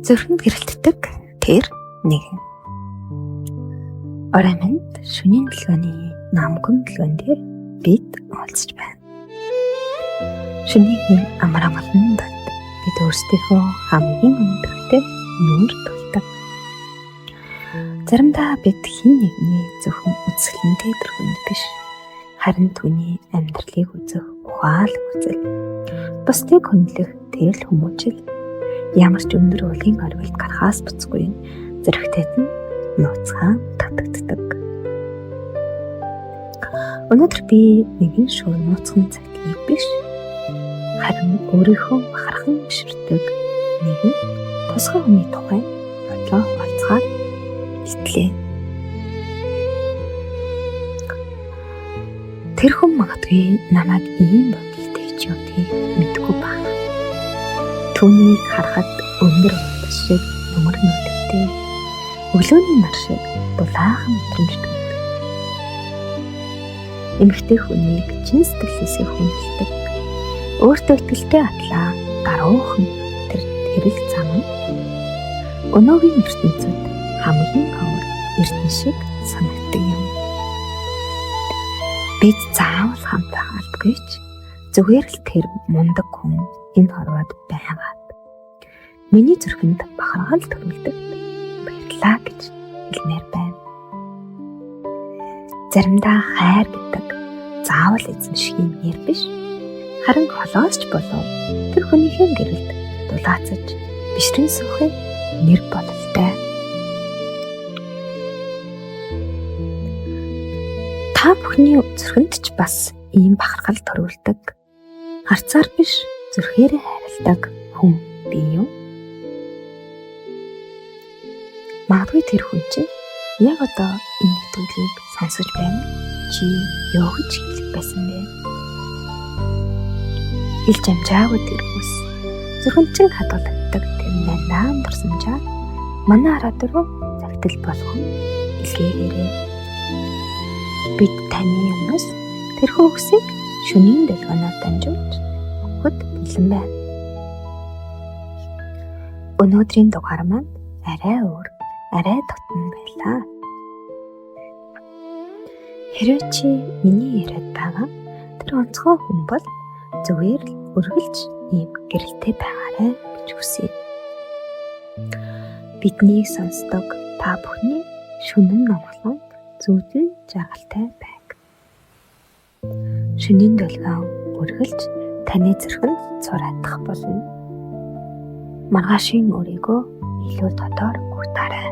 Зүрхэнд гэрэлтдэг тэр нэгэн. Орой минь шөнийн дэлгөөний намгүн дэлгөөн дээр бид уулзч байна. Шөнийн амар амгалан донд бид өөрсдийнхөө хамгийн өндөртэй нүур тулдаг. Заримдаа бид хэн нэгний зөвхөн үзэсгэлэнтэй төрхөнд биш, харин түүний амьдралыг үзэх ухаалаг үзэл, бусдыг хүндлэх тэрл хүмүүжил, ямар ч өндөр уулын орвилд гарахаас буцгүй зэрэгтэйд нь нууцхан татагддаг. Өнөөдөр би нэгэн шууд нууцхан цагийг биш, харин өөрийнхөө бахархан биширдэг нэгэн тусгай хүний тухай бодлоо хуваалцахаар бэлтлээ. Тэр хүн магадгүй намайг ийм бодолтой ч явдгийг мэдгүй байна. Түүнийг харахад өндөр уулс шиг нөмөр нөлөөтэй, өглөөний нар шиг дулаахан мэдрэмжтэй. Эмэгтэй хүнийг чин сэтгэлээсээ хүндэлдэг, өөртөө итгэлтэй атлаа гаруухан тэр хэрэг зам нь өнөөгийн ертөнцид хамгийн ховор эрдэн шиг санагддаг юм. Бид заавал хамтаа алдгүй ч зүгээр л тэр мундаг хүн энэ хорвоод байгаад миний зүрхэнд бахархал төрүүлдэг баярлаа гэж хэлмээр байна. Заримдаа хайр гэдэг заавал эзэн шиг юм нэр биш, харин холоосч болов тэр хүнийхээ гэрэлд дулаацаж бишрэн суухын нэр бололтой. Та бүхний зүрхэнд ч бас ийм бахархал төрүүлдэг, харцаар биш зүрхээрээ хайрладаг хүн бий юу? Магадгүй тэр хүн чинь яг одоо энэ нэвтрүүлгийг сонсож байна. Чи юу гэж хэлэх байсан бэ? Хэлж амжаагүй тэр хүс зүрхэнд чинь хадгалагддаг тэр нандаан дурсамжаа манай хараад руу загтал болгон илгээгээрэй. Бид таны юмнаас тэр хөөсийг шөнийн дэлгөөнөөр дамжуулж өгөхөд бэлэн байна. Өнөөдрийн дугаар маань арай өөр, арай дотн байлаа. Хэрвээ чи миний яриад байгаа тэр онцгой хүн бол зүгээр л үргэлж ийм гэрэлтэй байгаарай гэж хүсье. Биднийг сонсдог та бүхний шөнөн номлон зүудэн жаргалтай байг. Шөнийн дэлгөөн үргэлж таны зүрхэнд цураадах болно. Маргаашийн өрийгөө илүү дотор хүртаарай.